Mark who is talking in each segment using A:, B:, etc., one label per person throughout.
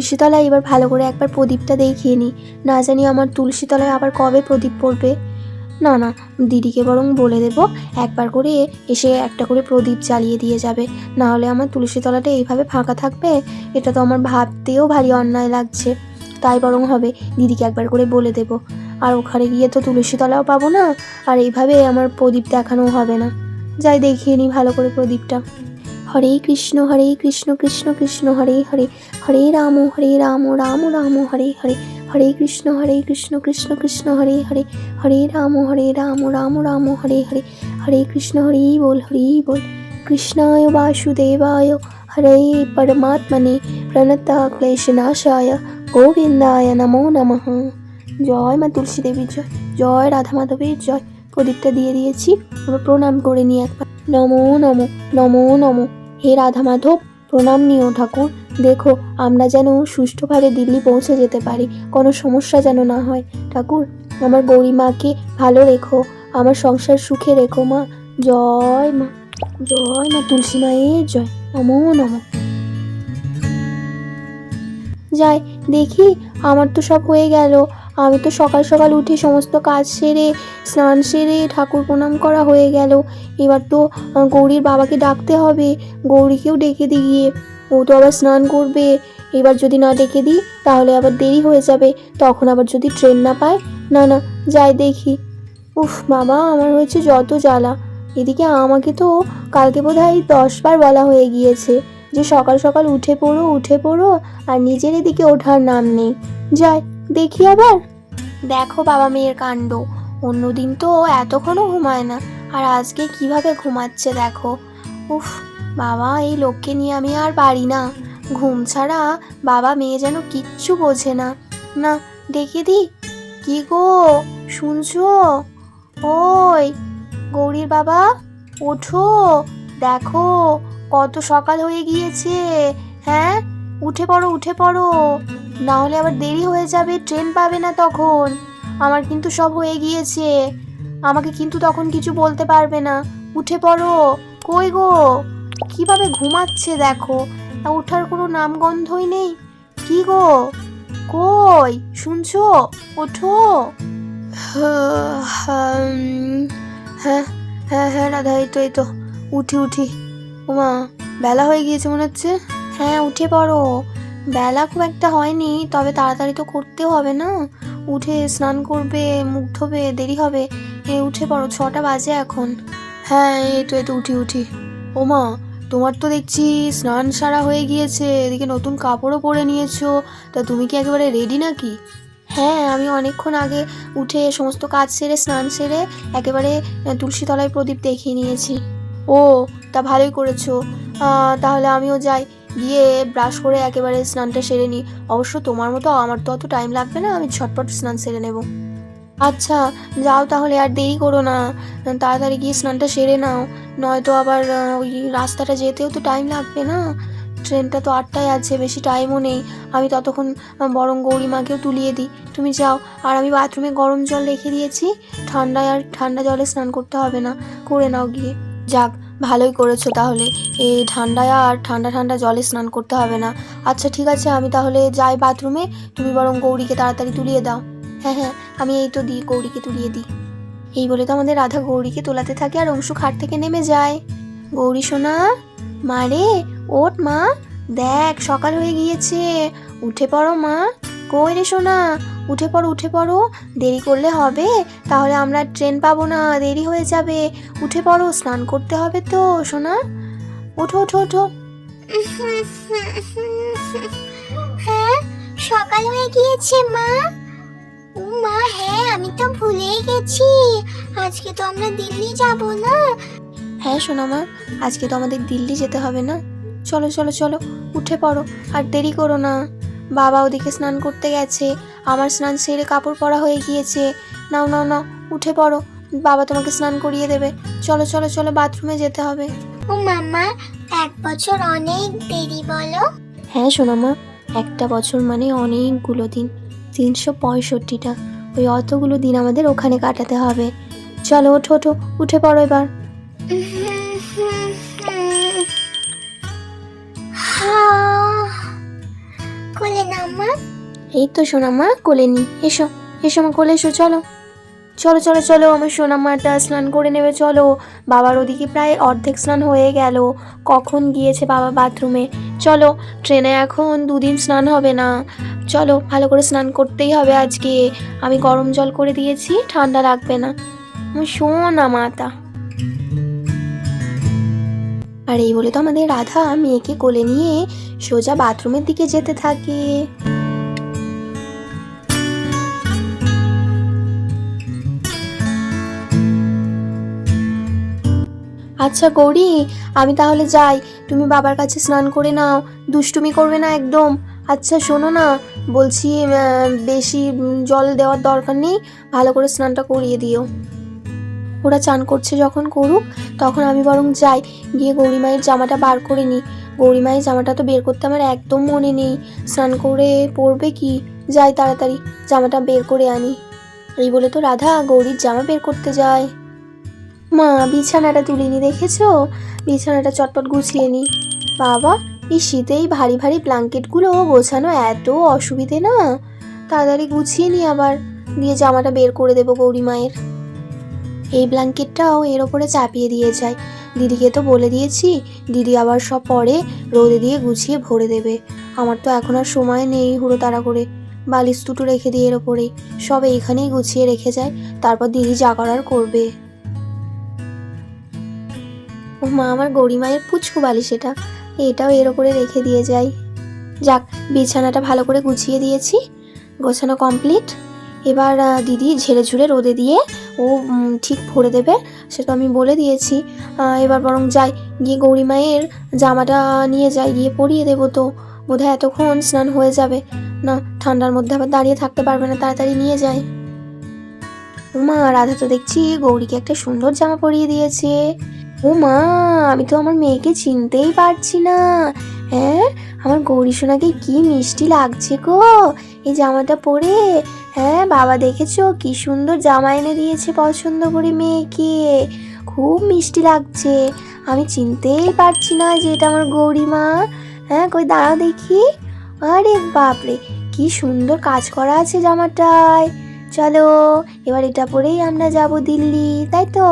A: তুলসী তলায় এবার ভালো করে একবার প্রদীপটা দেখিয়ে নিই, না জানি আমার তুলসী তলায় আবার কবে প্রদীপ পড়বে। না না, দিদিকে বরং বলে দেবো একবার করে এসে একটা করে প্রদীপ জ্বালিয়ে দিয়ে যাবে, না হলে আমার তুলসী তলাটা এইভাবে ফাঁকা থাকবে? এটা তো আমার ভাবতেও ভারী অন্যায় লাগছে। তাই বরং হবে, দিদিকে একবার করে বলে দেবো। আর ওখানে গিয়ে তো তুলসী তলাও পাবো না, আর এইভাবে আমার প্রদীপ দেখানো হবে না। যাই দেখিয়ে নিই ভালো করে প্রদীপটা। হরে কৃষ্ণ কৃষ্ণ কৃষ্ণ হরে হরে, হরে রাম রাম রাম হরে হরে, হরে কৃষ্ণ কৃষ্ণ কৃষ্ণ হরে হরে, হরে রাম রাম রাম হরে হরে, হরে কৃষ্ণ হরি বল কৃষ্ণায় বাসুদেবায় হরে পরমাত্মনে প্রণত ক্লেশনাশায় গোবিন্দায় নমো নমঃ। জয় মা তুলসী দেবীর জয়, জয় রাধা মাধবের জয়। প্রদীপটা দিয়ে দিয়েছি, আমরা প্রণাম করে নিই একবার। নমো নমো নমো নমো। হে রাধা মাধব, প্রণাম নিও ঠাকুর। দেখো আমরা যেন সুষ্ঠুভাবে দিল্লি পৌঁছে যেতে পারি, কোনো সমস্যা যেন না হয়। ঠাকুর, আমার গৌরী মাকে ভালো রেখো, আমার সংসার সুখে রেখো মা। জয় মা, জয় মা তুলসী মায়ের জয়। নমো নমো। যাই দেখি, আমার তো সব হয়ে গেল। আমি তো সকাল সকাল উঠে সমস্ত কাজ সেরে স্নান সেরে ঠাকুর প্রণাম করা হয়ে গেল। এবার তো গৌরীর বাবাকে ডাকতে হবে, গৌরীকেও ডেকে দিই গিয়ে, ও তো আবার স্নান করবে। এবার যদি না ডেকে দিই তাহলে আবার দেরি হয়ে যাবে, তখন আবার যদি ট্রেন না পায়। না না, যাই দেখি। উফ বাবা, আমার হয়েছে যত জ্বালা। এদিকে আমাকে তো কালকে বোধহয় 10 বার বলা হয়ে গিয়েছে যে সকাল সকাল উঠে পড়ো, আর নিজের এদিকে ওঠার নাম নেই। যাই দেখি আবার। দেখো বাবা মেয়ের কাণ্ড, অন্যদিন তো এতক্ষণও ঘুমায় না, আর আজকে কিভাবে ঘুমাচ্ছে দেখো। উফ বাবা, এই লোককে নিয়ে আমি আর পারি না। ঘুম ছাড়া বাবা মেয়ে যেন কিচ্ছু বোঝে না। না, ডেকে দি। কি গো, শুনছো? ওই গৌরীর বাবা, ওঠো, দেখো কত সকাল হয়ে গিয়েছে। হ্যাঁ, উঠে পড়ো, না হলে আবার দেরি হয়ে যাবে, ট্রেন পাবে না তখন। আমার কিন্তু সব হয়ে গিয়েছে, আমাকে কিন্তু তখন কিছু বলতে পারবে না। উঠে পড়ো। কই গো, কিভাবে ঘুমাচ্ছে দেখো, ওঠার কোনো নামগন্ধই নেই। কি গো, কই শুনছো? ওঠো। হ্যাঁ হ্যাঁ হ্যাঁ রাধা, এই তো উঠি। ওমা, বেলা হয়ে গিয়েছে মনে হচ্ছে। হ্যাঁ, উঠে পড়ো। বেলা খুব একটা হয়নি, তবে তাড়াতাড়ি তো করতেও হবে না। উঠে স্নান করবে, মুখ ধোবে, দেরি হবে। উঠে পড়ো, 6টা বাজে এখন। হ্যাঁ, এই তো উঠি। ওমা, তোমার তো দেখছি স্নান সারা হয়ে গিয়েছে, এদিকে নতুন কাপড়ও পরে নিয়েছো, তা তুমি কি একেবারে রেডি নাকি? হ্যাঁ, আমি অনেকক্ষণ আগে উঠে সমস্ত কাজ সেরে স্নান সেরে একেবারে তুলসী তলায় প্রদীপ দেখিয়ে নিয়েছি। ও, তা ভালোই করেছো। তাহলে আমিও যাই, গিয়ে ব্রাশ করে একেবারে স্নানটা সেরে নিই। অবশ্য তোমার মতো আমার তো অত টাইম লাগবে না, আমি ঝটপট স্নান সেরে নেব। আচ্ছা, যাও তাহলে, আর দেরি করো না, তাড়াতাড়ি গিয়ে স্নানটা সেরে নাও, নয়তো আবার ওই রাস্তাটা যেতেও তো টাইম লাগবে না। ট্রেনটা তো 8টায় আছে, বেশি টাইমও নেই। আমি ততক্ষণ বরং গৌরী মাকেও তুলিয়ে দিই, তুমি যাও। আর আমি বাথরুমে গরম জল রেখে দিয়েছি, ঠান্ডা জলে স্নান করতে হবে না, করে নাও গিয়ে। যাক, ভালোই করেছো তাহলে, এই ঠান্ডায় আর ঠান্ডা জলে স্নান করতে হবে না। আচ্ছা ঠিক আছে, আমি তাহলে যাই বাথরুমে, তুমি বরং গৌরীকে তাড়াতাড়ি তুলিয়ে দাও। হ্যাঁ, আমি এই তো দিই, গৌরীকে তুলিয়ে দিই। এই বলে তো আমাদের রাধা গৌরীকে তোলাতে থাকে, আর অংশু খাট থেকে নেমে যায়। গৌরী সোনা, মা রে, ওঠ মা, দেখ সকাল হয়ে গিয়েছে, উঠে পড়ো মা। কই রে সোনা, উঠে পড়ো, দেরি করলে হবে, তাহলে আমরা ট্রেন পাবো না, দেরি হয়ে যাবে। উঠে পড়ো, স্নান করতে হবে তো সোনা। ওঠো।
B: হ্যাঁ, সকাল হয়ে গিয়েছে মা। ও মা, হ্যাঁ আমি তো ভুলেই গেছি, আজকে তো আমরা দিল্লি যাব না।
A: হ্যাঁ সোনা মা, আজকে তো আমাদের দিল্লি যেতে হবে না। চলো, উঠে পড়ো, আর দেরি করো না। বাবা ওদিকে স্নান করতে গেছে, আমার স্নান সেরে কাপড় পরা হয়ে গিয়েছে। নাও, উঠে পড়ো, বাবা তোমাকে স্নান করিয়ে দেবে। চলো, বাথরুমে যেতে হবে।
B: ও মাম্মা, 1 বছর অনেক দেরি বলো।
A: হ্যাঁ সোনা মা, একটা বছর মানে অনেকগুলো দিন, 365টা, ওই অতগুলো দিন আমাদের ওখানে কাটাতে হবে। চলো, ওঠো, উঠে পড়ো এবার।
B: কোলে নাও
A: এই তো সোনামা কোলে নি, এসো এসো আমার কোলে এসো, চলো চলো চলো চলো, আমার সোনামাটা স্নান করে নেবে চলো। বাবার ওদিকে প্রায় অর্ধেক স্নান হয়ে গেল, কখন গিয়েছে বাবা বাথরুমে। চলো, ট্রেনে এখন 2 দিন স্নান হবে না, চলো ভালো করে স্নান করতেই হবে আজকে। আমি গরম জল করে দিয়েছি, ঠান্ডা লাগবে না। আমার সোনামাটা। আর এই বলে তো আমাদের রাধা মেয়েকে কোলে নিয়ে সোজা বাথরুমের দিকে যেতে থাকে। আচ্ছা গৌরী, আমি তাহলে যাই, তুমি বাবার কাছে স্নান করে নাও, দুষ্টুমি করবে না একদম। আচ্ছা শোনো না, বলছি বেশি জল দেওয়ার দরকার নেই, ভালো করে স্নানটা করিয়ে দিও। ওরা চান করছে যখন করুক, তখন আমি বরং যাই, গিয়ে গৌরী মায়ের জামাটা বার করে নিই। গৌরী মায়ের জামাটা তো বের করতে আমার একদম মনে নেই, স্নান করে পরবে কি, যাই তাড়াতাড়ি জামাটা বের করে আনি। এই বলে তো রাধা গৌরীর জামা বের করতে যায়। মা বিছানাটা তুলিনি দেখেছো, বিছানাটা চটপট গুছিয়ে নি। বাবা, এই শীতেই ভারী ভারী ব্ল্যাঙ্কেটগুলো গোছানো এত অসুবিধে না, তাড়াতাড়ি গুছিয়ে নি আবার, দিয়ে জামাটা বের করে দেবো গৌরী মায়ের। এই ব্ল্যাঙ্কেটটাও এর ওপরে চাপিয়ে দিয়ে যায়, দিদিকে তো বলে দিয়েছি, দিদি আবার সব পরে রোদে দিয়ে গুছিয়ে ভরে দেবে। আমার তো এখন আর সময় নেই হুড়োতাড়া করে, বালিশ দুটো রেখে দিয়ে এর ওপরেই সব এইখানেই গুছিয়ে রেখে যায়, তারপর দিদি যা করার করবে। ও মা, আমার গৌরী মায়ের পুচকু বালিশ এটা, এটাও এর ওপরে রেখে দিয়ে যাই। যাক, বিছানাটা ভালো করে গুছিয়ে দিয়েছি, গোছানো কমপ্লিট। এবার দিদি ঝেড়ে ঝুড়ে রোদে দিয়ে ও ঠিক ভরে দেবে, সেটা আমি বলে দিয়েছি। এবার বরং যাই, গিয়ে গৌরী মায়ের জামাটা নিয়ে যাই, গিয়ে পরিয়ে দেবো, তো বোধহয় এতক্ষণ স্নান হয়ে যাবে না, ঠান্ডার মধ্যে আবার দাঁড়িয়ে থাকতে পারবে না, তাড়াতাড়ি নিয়ে যাই। ও মা, রাধা তো দেখছি গৌরীকে একটা সুন্দর জামা পরিয়ে দিয়েছে। ও মা, আমি তো আমার মেয়েকে চিনতেই পারছি না। হ্যাঁ, আমার গৌরী সোনাকে কি মিষ্টি লাগছে গো এই জামাটা পরে। হ্যাঁ বাবা, দেখেছো কি সুন্দর জামা এনে দিয়েছে পছন্দ করে মেয়েকে, খুব মিষ্টি লাগছে। আমি চিনতেই পারছি না যে এটা আমার গৌরী মা। হ্যাঁ কই দাঁড়াও দেখি, আরে বাপরে কি সুন্দর কাজ করা আছে জামাটায়। চলো এবার এটা পরেই আমরা যাব দিল্লি, তাই তো?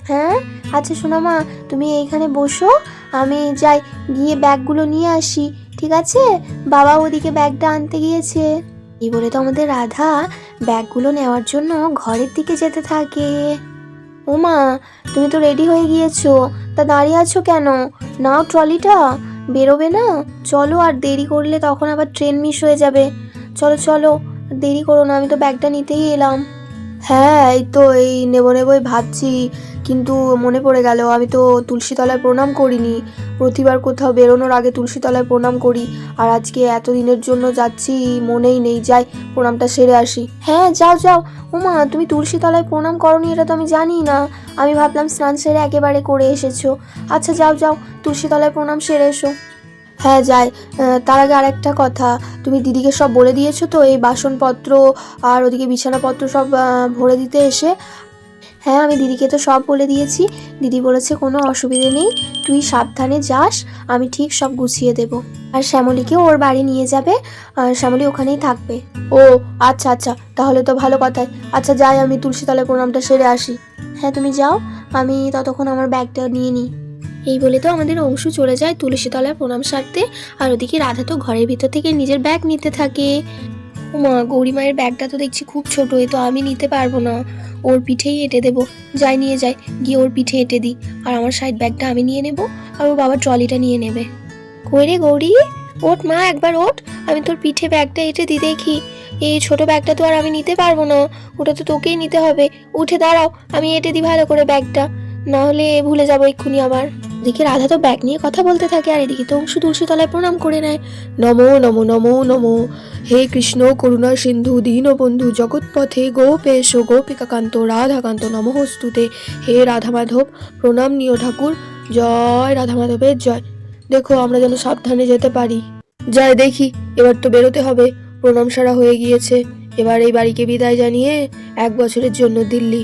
A: হ্যাঁ আচ্ছা সোনামা, তুমি এইখানে বসো, আমি যাই গিয়ে ব্যাগগুলো নিয়ে আসি, ঠিক আছে? বাবা ওদিকে ব্যাগটা আনতে গিয়েছে। এই বলে তো আমাদের রাধা ব্যাগগুলো নেওয়ার জন্য ঘরের দিকে যেতে থাকে। ও মা, তুমি তো রেডি হয়ে গিয়েছো, তা দাঁড়িয়ে আছো কেন? নাও ট্রলিটা, বেরোবে না? চলো, আর দেরি করলে তখন আবার ট্রেন মিস হয়ে যাবে। চলো চলো, দেরি করো না, আমি তো ব্যাগটা নিতেই এলাম। হ্যাঁ এই তো এই নেবই ভাবছি, কিন্তু মনে পড়ে গেল আমি তো তুলসীতলায় প্রণাম করিনি। প্রতিবার কোথাও বেরোনোর আগে তুলসীতলায় প্রণাম করি, আর আজকে এতদিনের জন্য যাচ্ছি মনেই নেই, যাই প্রণামটা সেরে আসি। হ্যাঁ যাও যাও। ওমা, তুমি তুলসীতলায় প্রণাম করনি এটা তো আমি জানি না, আমি ভাবলাম স্নান সেরে একেবারে করে এসেছো। আচ্ছা যাও যাও, তুলসীতলায় প্রণাম সেরে এসো। হ্যাঁ যাই, তার আগে আরেকটা কথা, তুমি দিদিকে সব বলে দিয়েছো তো এই বাসনপত্র আর ওদিকে বিছানাপত্র সব ভরে দিতে এসে? হ্যাঁ আমি দিদিকে তো সব বলে দিয়েছি, দিদি বলেছে কোনো অসুবিধে নেই, তুই সাবধানে যাস, আমি ঠিক সব গুছিয়ে দেব। আর শ্যামলীকেও ওর বাড়ি নিয়ে যাবে, আর শ্যামলী ওখানেই থাকবে। ও আচ্ছা আচ্ছা, তাহলে তো ভালো কথাই। আচ্ছা যাই, আমি তুলসীতলায় প্রণামটা সেরে আসি। হ্যাঁ তুমি যাও, আমি ততক্ষণ আমার ব্যাগটা নিয়ে নিই। এই বলে তো আমাদের অংশু চলে যায় তুলসীতলায় প্রণাম সারতে, আর ওদিকে রাধা তো ঘরের ভিতর থেকে নিজের ব্যাগ নিতে থাকে। মা, গৌরী মায়ের ব্যাগটা তো দেখছি খুব ছোট, এ তো আমি নিতে পারবো না, ওর পিঠেই এঁটে দেবো। যাই নিয়ে যাই, গিয়ে ওর পিঠে এঁটে দিই, আর আমার সাইড ব্যাগটা আমি নিয়ে নেব, আর ওর বাবার ট্রলিটা নিয়ে নেবে। কই রে গৌরী, ওঠ মা, একবার ওঠ, আমি তোর পিঠে ব্যাগটা এঁটে দিই দেখি। এই ছোট ব্যাগটা তো আর আমি নিতে পারবো না, ওটা তো তোকেই নিতে হবে। উঠে দাঁড়াও, আমি এঁটে দিই ভালো করে ব্যাগটা, না হলে ভুলে যাবো এক্ষুনি আবার। এদিকে রাধা তো ব্যাগ নিয়ে কথা বলতে থাকে, আর এদিকে তো অংশু তুলসীতলায় প্রণাম করে নেয়। নমো নমো নমো নমো, হে কৃষ্ণ করুণা সিন্ধু দীনবন্ধু জগৎপথে গোপেশ গোপিকাকান্ত রাধাকান্ত নমঃস্তুতে। হে রাধা মাধব, প্রণাম নিও ঠাকুর, জয় রাধা মাধবের জয়। দেখো আমরা যেন সাবধানে যেতে পারি। যাই দেখি, এবার তো বেরোতে হবে, প্রণাম সারা হয়ে গিয়েছে, এবার এই বাড়িকে বিদায় জানিয়ে 1 বছরের জন্য দিল্লি।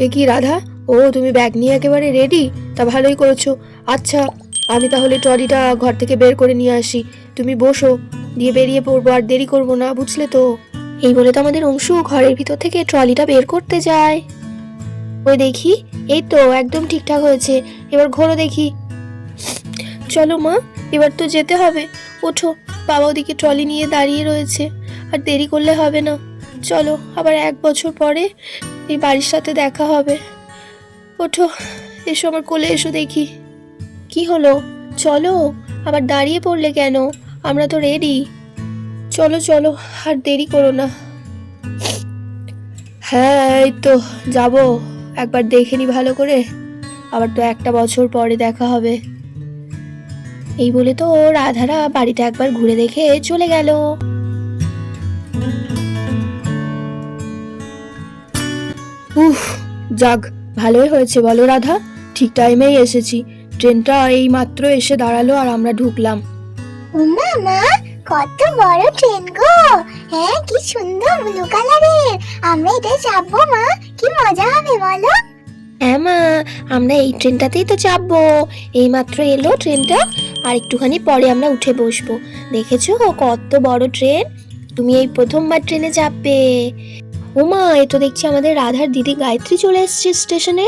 A: এ কি রাধা, ও তুমি ব্যাগ নিয়ে একেবারে রেডি, তা ভালোই করেছো। আচ্ছা আমি তাহলে ট্রলিটা ঘর থেকে বের করে নিয়ে আসি, তুমি বসো, দিয়ে বেরিয়ে পড়বো, আর দেরি করবো না, বুঝলে তো? এই বলে তো আমাদের অংশু ঘরের ভিতর থেকে ট্রলিটা বের করতে যায়। ওই দেখি, এই তো একদম ঠিকঠাক হয়েছে, এবার ঘোরো দেখি। চলো মা, এবার তো যেতে হবে, ওঠো। বাবা ওদিকে ট্রলি নিয়ে দাঁড়িয়ে রয়েছে, আর দেরি করলে হবে না। চলো, আবার 1 বছর পরে এই বাড়ির সাথে দেখা হবে। ওঠো, এসো আমার কোলে এসো দেখি। কি হলো, চলো, আবার দাঁড়িয়ে পড়লে কেন? আমরা তো রেডি, চলো চলো, আর দেরি করো না। হ্যাঁ এই তো যাবো, একবার দেখে নি ভালো করে, আবার তো 1 বছর পরে দেখা হবে। এই বলে তো রাধারা বাড়িটা একবার ঘুরে দেখে চলে গেল। উফ, যাক, ভালোই হয়েছে বলো রাধা, ঠিক টাইমেই এসেছি। ট্রেনটা এই মাত্র এসে দাঁড়ালো আর আমরা ঢুকলাম।
B: উমা মা, কত বড় ট্রেন গো! হ্যাঁ, কি সুন্দর ব্লু কালারের। আমরা এটা চাপবো মা, কি মজা হবে বলো?
A: হ্যাঁ মা, আমরা এই ট্রেনটাতেই তো চাপবো, এই মাত্র এলো ট্রেনটা, আর একটুখানি পরে আমরা উঠে বসবো। দেখেছো কত বড় ট্রেন, তুমি এই প্রথমবার ট্রেনে চাপবে। উমা, এ তো দেখছি আমাদের রাধার দিদি গায়ত্রী চলে এসেছে স্টেশনে।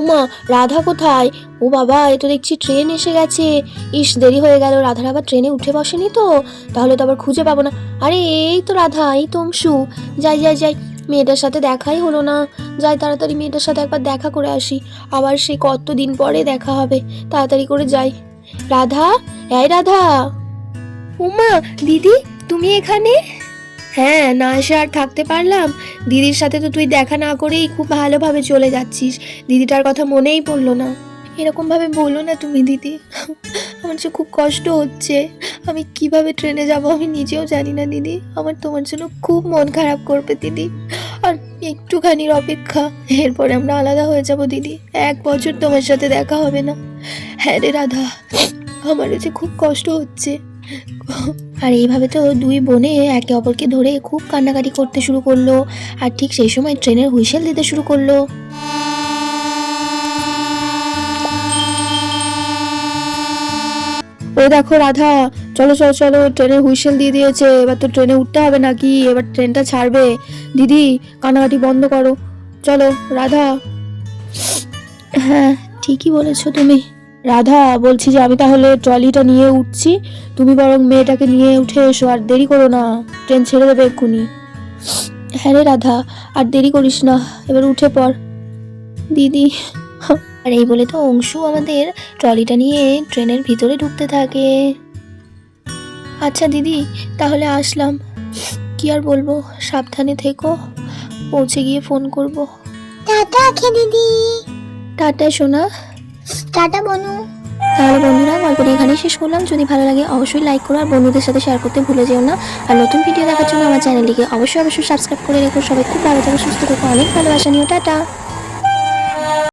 A: উমা, রাধা কোথায়? ও বাবা, এ তো দেখছি ট্রেন এসে গেছে। ইস, দেরি হয়ে গেল, রাধার আবার ট্রেনে উঠে বসেনি তো, তাহলে তো আবার খুঁজে পাবো না। আরে এই তো রাধা, এই তো অংশু। যাই যাই যাই, মেয়েটার সাথে দেখাই হলো না, যাই তাড়াতাড়ি মেয়েটার সাথে একবার দেখা করে আসি, আবার সে কতদিন পরে দেখা হবে, তাড়াতাড়ি করে যাই। রাধা, এই রাধা। উমা দিদি, তুমি এখানে? হ্যাঁ, না এসে আর থাকতে পারলাম, দিদির সাথে তো তুই দেখা না করেই খুব ভালোভাবে চলে যাচ্ছিস, দিদিটার কথা মনেই পড়লো না। এরকম ভাবে বলো না তুমি দিদি, আমার যে খুব কষ্ট হচ্ছে, আমি কিভাবে ট্রেনে যাব আমি নিজেও জানি না দিদি, আমার তোমার জন্য খুব মন খারাপ করবে দিদি, আর একটুখানির অপেক্ষা, এরপরে আমরা আলাদা হয়ে যাব দিদি, 1 বছর তোমার সাথে দেখা হবে না। হ্যাঁ রে রাধা, আমারও যে খুব কষ্ট হচ্ছে। আর এইভাবে তো 2 বোনে একে অপরকে ধরে খুব কান্নাকাটি করতে শুরু করলো, আর ঠিক সেই সময় ট্রেনের হুইসেল দিতে শুরু করলো। ও দেখো রাধা, চলো চলো চলো, ট্রেনের হুইসেল দিয়ে দিয়েছে, এবার তো ট্রেনে উঠতে হবে নাকি, এবার ট্রেনটা ছাড়বে। দিদি, কান্নাকাটি বন্ধ করো, চলো রাধা। হ্যাঁ, ঠিকই বলেছো তুমি। রাধা, বলছি যে আমি তাহলে ট্রলিটা নিয়ে উঠছি, তুমি বরং মেয়েটাকে নিয়ে উঠে এসো, আর দেরি করো না, ট্রেন ছেড়ে দেবে এক্ষুনি। হ্যাঁ রে রাধা, আর দেরি করিস না, এবার উঠে পড় দিদি। আর এই বলে তো অংশু আমাদের ট্রলিটা নিয়ে ট্রেনের ভিতরে ঢুকতে থাকে। আচ্ছা দিদি, তাহলে আসলাম, কি আর বলবো, সাবধানে থেকো, পৌঁছে গিয়ে ফোন করব।
B: টাটা আখে দিদি।
A: টাটা সোনা।
B: টাটা বনু।
A: তাহলে বন্ধুরা, গল্পটা এখানেই শেষ করলাম। যদি ভালো লাগে অবশ্যই লাইক করো, আর বন্ধুদের সাথে শেয়ার করতে ভুলে যেও না। আর নতুন ভিডিও দেখার জন্য আমার চ্যানেলটিকে অবশ্যই সাবস্ক্রাইব করে রেখো। সবাই খুব ভালো থাকো, সুস্থ থাকো, অনেক ভালোবাসা নিও, টাটা।